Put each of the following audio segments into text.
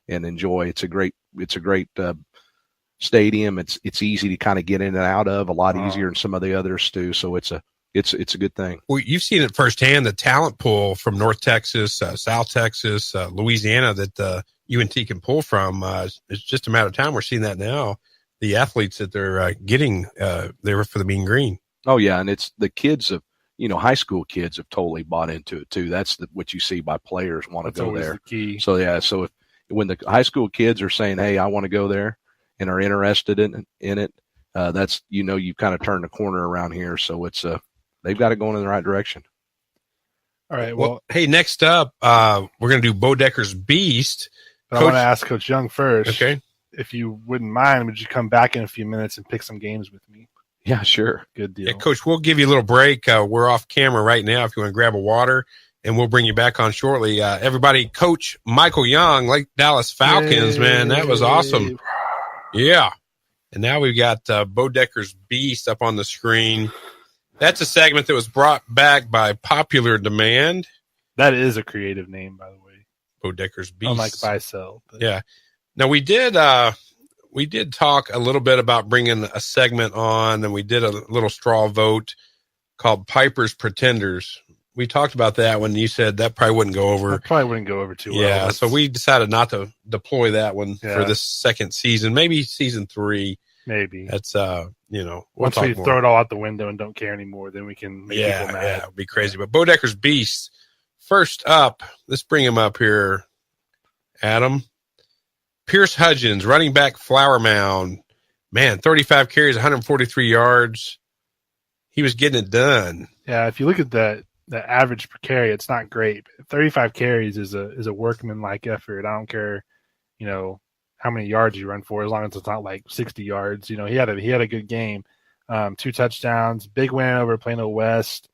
and enjoy. It's a great stadium. It's easy to kind of get in and out of, a lot easier than some of the others too. So it's a good thing. Well, you've seen it firsthand, the talent pool from North Texas, South Texas, Louisiana that UNT can pull from. It's just a matter of time. We're seeing that now. The athletes that they're getting there for the Mean Green. Oh yeah, and it's the kids of high school kids have totally bought into it too. That's what you see by players want to go there. The key. So yeah, so when the high school kids are saying, "Hey, I want to go there," and are interested in it, that's you've kind of turned the corner around here. So it's they've got it going in the right direction. All right. Well, hey, next up, we're going to do Boedeker's Beast. I want to ask Coach Young first. Okay. If you wouldn't mind, would you come back in a few minutes and pick some games with me? Yeah, sure. Good deal. Yeah, Coach, we'll give you a little break. We're off camera right now if you want to grab a water, and we'll bring you back on shortly. Everybody, Coach Michael Young, Lake Dallas Falcons, man, that was awesome. Yeah. And now we've got Boedeker's Beast up on the screen. That's a segment that was brought back by popular demand. That is a creative name, by the way. Boedeker's Beast. Unlike buy-sell. Yeah. Now, we did talk a little bit about bringing a segment on, and we did a little straw vote called Piper's Pretenders. We talked about that when you said that probably wouldn't go over. That probably wouldn't go over too well. Yeah, so we decided not to deploy that one for this second season, maybe season 3. Maybe. That's, once we throw it all out the window and don't care anymore, then we can make people mad. Yeah, it would be crazy. But Boedeker's Beast, first up, let's bring him up here, Adam. Pearce Hudgens, running back, Flower Mound. Man, 35 carries, 143 yards. He was getting it done. Yeah, if you look at the average per carry, it's not great. 35 carries is a workman-like effort. I don't care, how many yards you run for, as long as it's not like 60 yards. He had a good game. 2 touchdowns, big win over Plano West.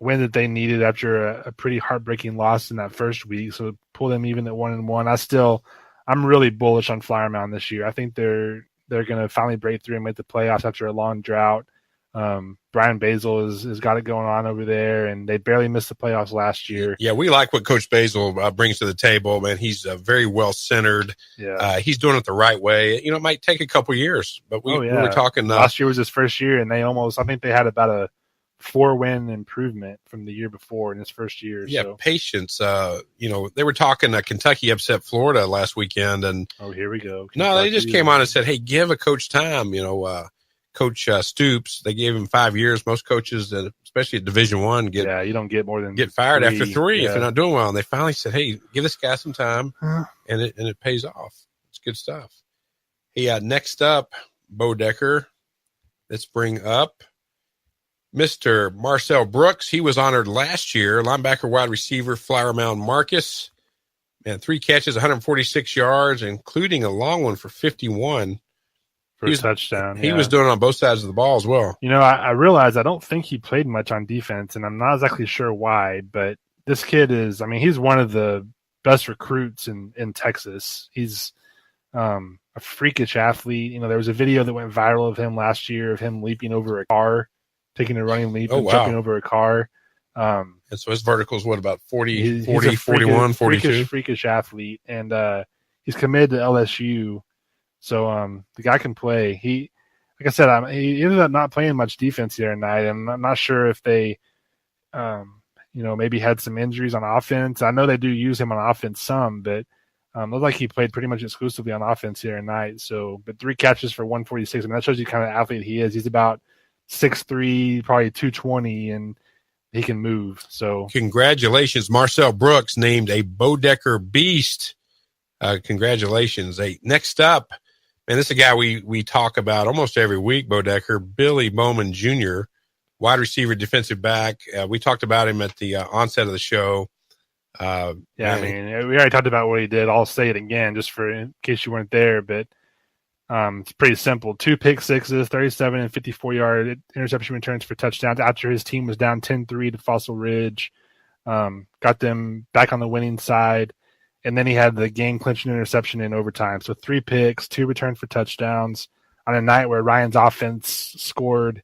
Win that they needed after a pretty heartbreaking loss in that first week. So pull them even at 1-1. I'm really bullish on Flower Mound this year. I think they're going to finally break through and make the playoffs after a long drought. Brian Basil has got it going on over there, and they barely missed the playoffs last year. Yeah, we like what Coach Basil brings to the table, man. He's very well-centered. Yeah. He's doing it the right way. It might take a couple years, but we were talking. Last year was his first year, and I think they had about a 4-win improvement from the year before in his first year. Yeah, so. Patience. They were talking Kentucky upset Florida last weekend, and here we go. No, they just came on and said, "Hey, give a coach time." Coach Stoops, they gave him 5 years. Most coaches, especially at Division I, you don't get more than get fired 3. after 3 if you're not doing well. And they finally said, "Hey, give this guy some time," and it pays off. It's good stuff. Hey, next up, Boedeker. Let's bring up Mr. Marcel Brooks. He was honored last year. Linebacker, wide receiver, Flower Mound Marcus. And 3 catches, 146 yards, including a long one for 51. For a touchdown. He was doing it on both sides of the ball as well. I realized I don't think he played much on defense, and I'm not exactly sure why, but this kid he's one of the best recruits in Texas. He's a freakish athlete. There was a video that went viral of him last year of him leaping over a car, taking a running leap and jumping over a car. And so his vertical is about 40, 41, 42? Freakish athlete. And he's committed to LSU. So the guy can play. He, like I said, he ended up not playing much defense the other night. And I'm not sure if they, maybe had some injuries on offense. I know they do use him on offense some, but looked like he played pretty much exclusively on offense the other night. So, but 3 catches for 146. That shows you the kind of athlete he is. He's about 6'3", probably 220, and he can move. So congratulations, Marcel Brooks named a Boedeker Beast. Congratulations. Next up, and this is a guy we talk about almost every week, Boedeker, Billy Bowman Jr., wide receiver, defensive back. We talked about him at the onset of the show. We already talked about what he did. I'll say it again just in case you weren't there, but it's pretty simple. 2 pick sixes, 37 and 54-yard interception returns for touchdowns after his team was down 10-3 to Fossil Ridge. Got them back on the winning side. And then he had the game-clinching interception in overtime. So 3 picks, 2 returns for touchdowns on a night where Ryan's offense scored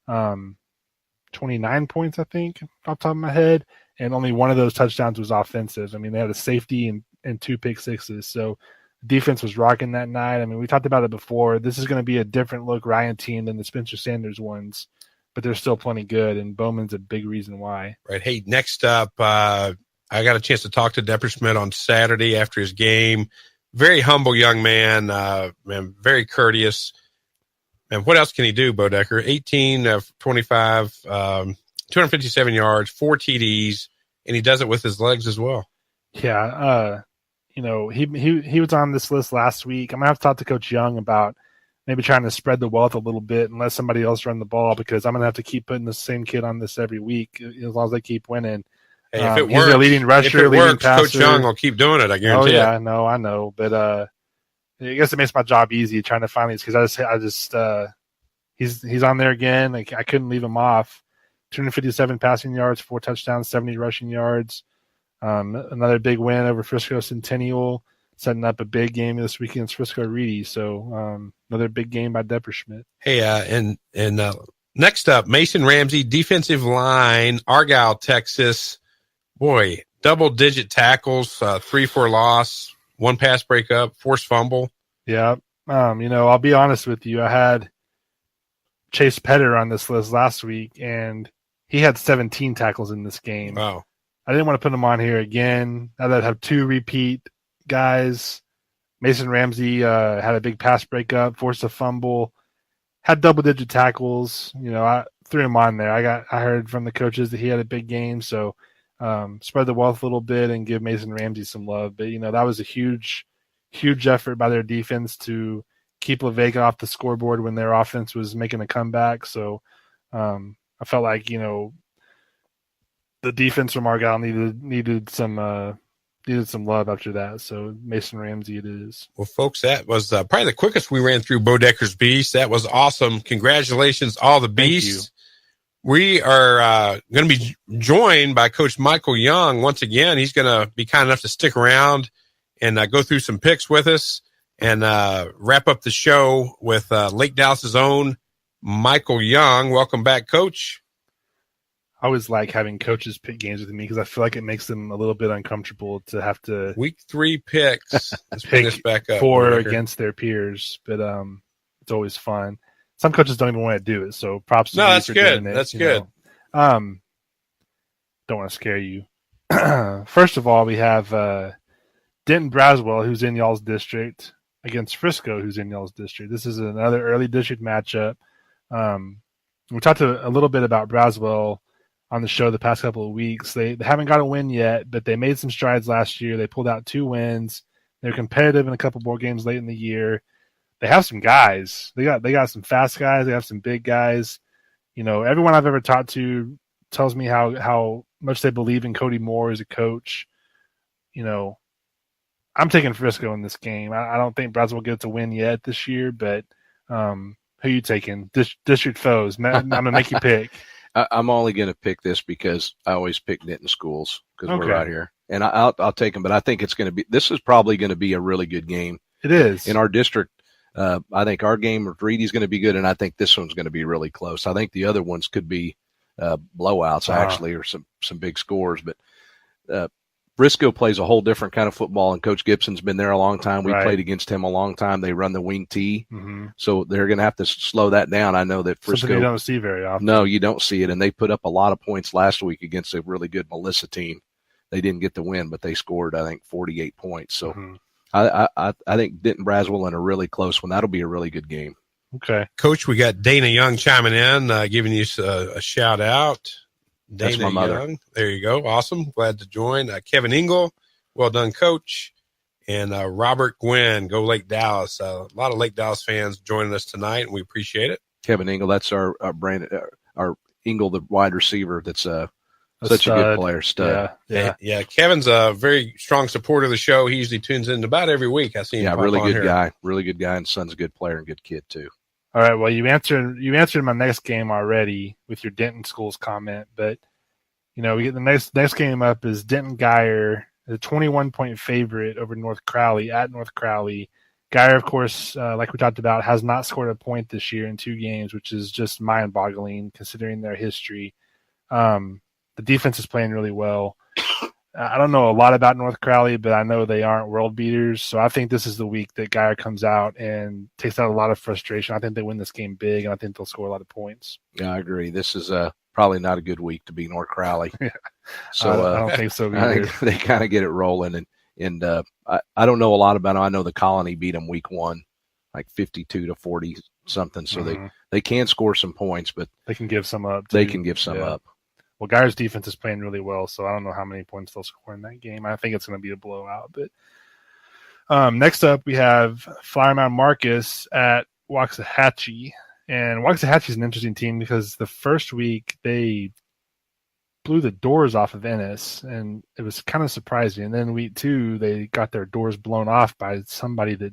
29 points, I think, off the top of my head. And only one of those touchdowns was offensive. They had a safety and and 2 pick sixes. So defense was rocking that night. I mean, we talked about it before. This is going to be a different look Ryan team than the Spencer Sanders ones, but they're still plenty good, and Bowman's a big reason why. Right. Hey, next up, I got a chance to talk to Depperschmidt on Saturday after his game. Very humble young man, man, very courteous. And what else can he do, Boedeker? 18 of 25, 257 yards, 4 TDs, and he does it with his legs as well. Yeah, he was on this list last week. I'm going to have to talk to Coach Young about maybe trying to spread the wealth a little bit and let somebody else run the ball, because I'm going to have to keep putting the same kid on this every week as long as they keep winning. Hey, if it he's works, a leading rusher, leading passer. Coach Young will keep doing it, I guarantee I know. But I guess it makes my job easy trying to find these, because I just he's on there again. I couldn't leave him off. 257 passing yards, 4 touchdowns, 70 rushing yards. Another big win over Frisco Centennial, setting up a big game this week against Frisco Reedy. So another big game by Depperschmidt. Hey, and next up, Mason Ramsey, defensive line, Argyle, Texas. Boy, double-digit tackles, 3 for loss, 1 pass breakup, forced fumble. Yeah. I'll be honest with you. I had Chase Petter on this list last week, and he had 17 tackles in this game. Wow. I didn't want to put him on here again. Now that I have 2 repeat guys. Mason Ramsey had a big pass breakup, forced a fumble, had double-digit tackles. I threw him on there. I heard from the coaches that he had a big game, so spread the wealth a little bit and give Mason Ramsey some love. But, that was a huge, huge effort by their defense to keep La Vega off the scoreboard when their offense was making a comeback. So I felt like, the defense from Argyle needed some love after that. So Mason Ramsey it is. Well, folks, that was probably the quickest we ran through Boedeker's Beast. That was awesome. Congratulations, all the beasts. We are going to be joined by Coach Michael Young once again. He's going to be kind enough to stick around and go through some picks with us and wrap up the show with Lake Dallas's own Michael Young. Welcome back, Coach. I always like having coaches pick games with me because I feel like it makes them a little bit uncomfortable to have to Week 3 picks. Let's bring this back up. 4 against their peers, but it's always fun. Some coaches don't even want to do it, so props to you that's for good. doing it. That's good. Don't want to scare you. First of all, we have Denton Braswell, who's in y'all's district, against Frisco, who's in y'all's district. This is another early district matchup. We talked a little bit about Braswell on the show the past couple of weeks. They haven't got a win yet, but they made some strides last year. They pulled out 2 wins. They're competitive in a couple more games late in the year. They have some guys. They got some fast guys. They have some big guys. Everyone I've ever talked to tells me how much they believe in Cody Moore as a coach. I'm taking Frisco in this game. I don't think Braswell gets a win yet this year, but who you taking? District foes. I'm going to make you pick. I'm only going to pick this because I always pick Denton schools because we're right here. And I'll take them, but I think this is probably going to be a really good game. It is. In our district, I think our game with Reedy's going to be good, and I think this one's going to be really close. I think the other ones could be blowouts, actually, or some big scores. But Briscoe plays a whole different kind of football, and Coach Gibson's been there a long time. We played against him a long time. They run the wing T, so they're going to have to slow that down. I know that Frisco. Something you don't see very often. No, you don't see it, and they put up a lot of points last week against a really good Melissa team. They didn't get the win, but they scored, I think, 48 points. So I think Denton Braswell in a really close one. That'll be a really good game. Okay. Coach, we got Dana Young chiming in, giving you a shout out. Dana That's my mother. Young. There you go. Awesome. Glad to join. Kevin Engel, well done, Coach. And Robert Gwynn, go Lake Dallas. A lot of Lake Dallas fans joining us tonight, and we appreciate it. Kevin Engel, that's our Engel, the wide receiver. That's such a good player. Stud. Yeah. Kevin's a very strong supporter of the show. He usually tunes in about every week. I see him. Yeah, really good guy. Really good guy, and son's a good player and good kid too. All right. Well, you answered my next game already with your Denton schools comment, but we get the next game up is Denton Geyer, a 21-point favorite over North Crowley at North Crowley. Geyer, of course, like we talked about, has not scored a point this year in 2 games, which is just mind-boggling considering their history. The defense is playing really well. I don't know a lot about North Crowley, but I know they aren't world beaters. So I think this is the week that Geyer comes out and takes out a lot of frustration. I think they win this game big, and I think they'll score a lot of points. Yeah, I agree. This is probably not a good week to be North Crowley. Yeah. So I don't think so either. I think they kind of get it rolling. And I don't know a lot about them. I know the Colony beat them week 1, like 52-40 something. So they can score some points, but they can give some up. Too. They can give some up. Well, Geyer's defense is playing really well, so I don't know how many points they'll score in that game. I think it's going to be a blowout. But next up, we have Flower Mound Marcus at Waxahachie. And Waxahachie is an interesting team because the first week they blew the doors off of Ennis, and it was kind of surprising. And then week 2, they got their doors blown off by somebody that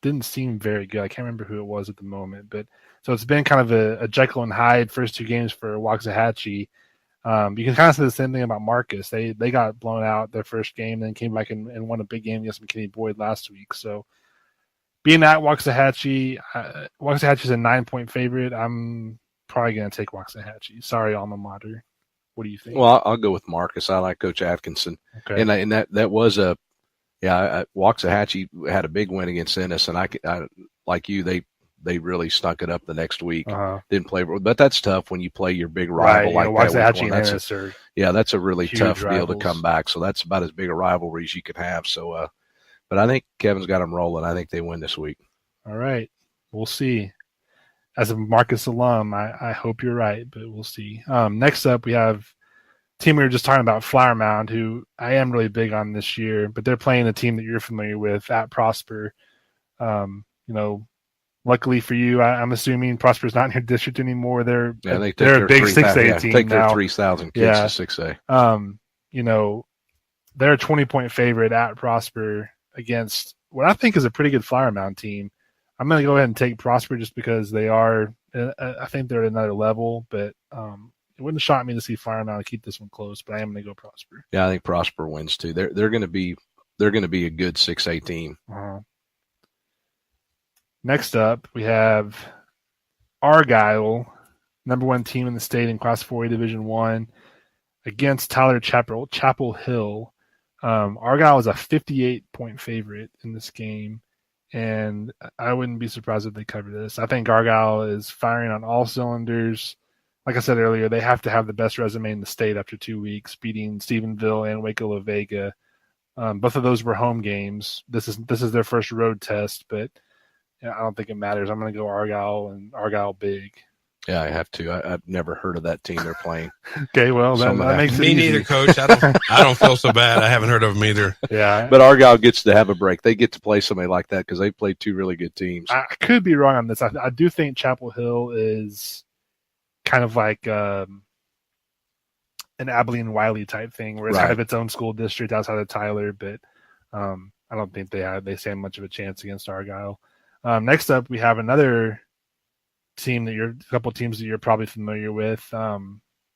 didn't seem very good. I can't remember who it was at the moment. But so it's been kind of a Jekyll and Hyde first 2 games for Waxahachie. You can kind of say the same thing about Marcus. They got blown out their first game, then came back and won a big game against McKinney Boyd last week. So being at Waxahachie, Waxahachie's a 9-point favorite. I'm probably going to take Waxahachie. Sorry, alma mater. What do you think? Well, I'll go with Marcus. I like Coach Atkinson. Okay. And that was Waxahachie had a big win against Ennis, and I like you, they really snuck it up the next week. Didn't play, but that's tough when you play your big rival like that. Waxahachie and Ennis are that's a really tough rivals. deal to come back. So that's about as big a rivalry as you can have. So, but I think Kevin's got them rolling. I think they win this week. All right, we'll see. As a Marcus alum, I hope you're right, but we'll see. Next up, we have a team we were just talking about, Flower Mound, who I am really big on this year, but they're playing a team that you're familiar with at Prosper. Luckily for you, I'm assuming Prosper's not in your district anymore. They're a big 6A team take now. Their 3,000 kids to 6A. They're a 20-point favorite at Prosper against what I think is a pretty good Flower Mound team. I'm going to go ahead and take Prosper just because they are. I think they're at another level, but it wouldn't shock me to see Flower Mound keep this one close. But I am going to go Prosper. Yeah, I think Prosper wins too. They're going to be a good 6A team. Next up, we have Argyle, number 1 team in the state in Class 4A Division 1, against Tyler Chapel Hill. Argyle is a 58-point favorite in this game, and I wouldn't be surprised if they cover this. I think Argyle is firing on all cylinders. Like I said earlier, they have to have the best resume in the state after 2 weeks, beating Stephenville and Waco La Vega. Both of those were home games. This is their first road test, but I don't think it matters. I'm going to go Argyle and Argyle big. Yeah, I have to. I've never heard of that team they're playing. Okay, well, that makes it me easy. neither, Coach. I don't feel so bad. I haven't heard of them either. Yeah, but Argyle gets to have a break. They get to play somebody like that because they played 2 really good teams. I could be wrong on this. I do think Chapel Hill is kind of like an Abilene Wiley type thing, where it's kind of its own school district outside of Tyler. But I don't think they stand much of a chance against Argyle. Next up, we have another team a couple teams that you're probably familiar with. Not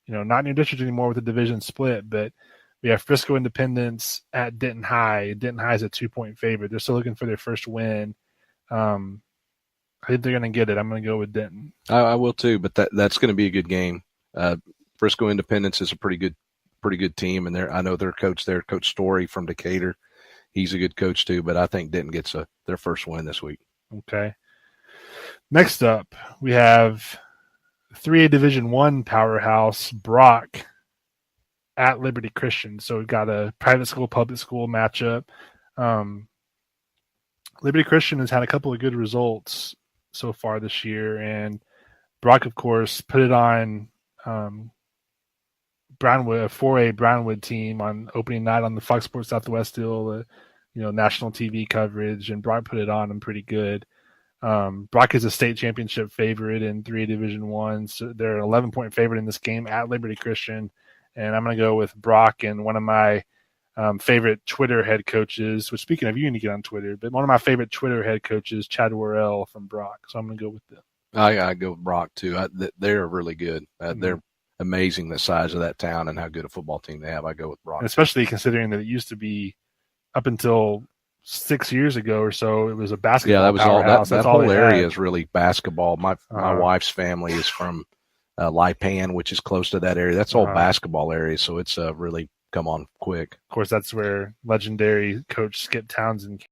in your district anymore with the division split, but we have Frisco Independence at Denton High. Denton High is a 2-point favorite. They're still looking for their first win. I think they're going to get it. I'm going to go with Denton. I will too, but that's going to be a good game. Frisco Independence is a pretty good team, and I know their coach there, Coach Story from Decatur. He's a good coach too, but I think Denton gets their first win this week. Okay. Next up, we have 3A Division 1 powerhouse, Brock, at Liberty Christian. So we've got a private school, public school matchup. Liberty Christian has had a couple of good results so far this year, and Brock, of course, put it on Brownwood, a 4A Brownwood team on opening night on the Fox Sports Southwest deal, national TV coverage, and Brock put it on them pretty good. Brock is a state championship favorite in 3A Division 1. So they're an 11-point favorite in this game at Liberty Christian. And I'm going to go with Brock and one of my favorite Twitter head coaches, which, speaking of, you need to get on Twitter, but one of my favorite Twitter head coaches, Chad Worrell from Brock. So I'm going to go with them. I go with Brock too. They're really good. They're amazing, the size of that town and how good a football team they have. I go with Brock. And especially considering that it used to be up until 6 years ago or so, it was a basketball. Yeah, that was powerhouse. that whole area is really basketball. My wife's family is from Lipan, which is close to that area. That's all basketball area, so it's really come on quick. Of course, that's where legendary coach Skip Townsend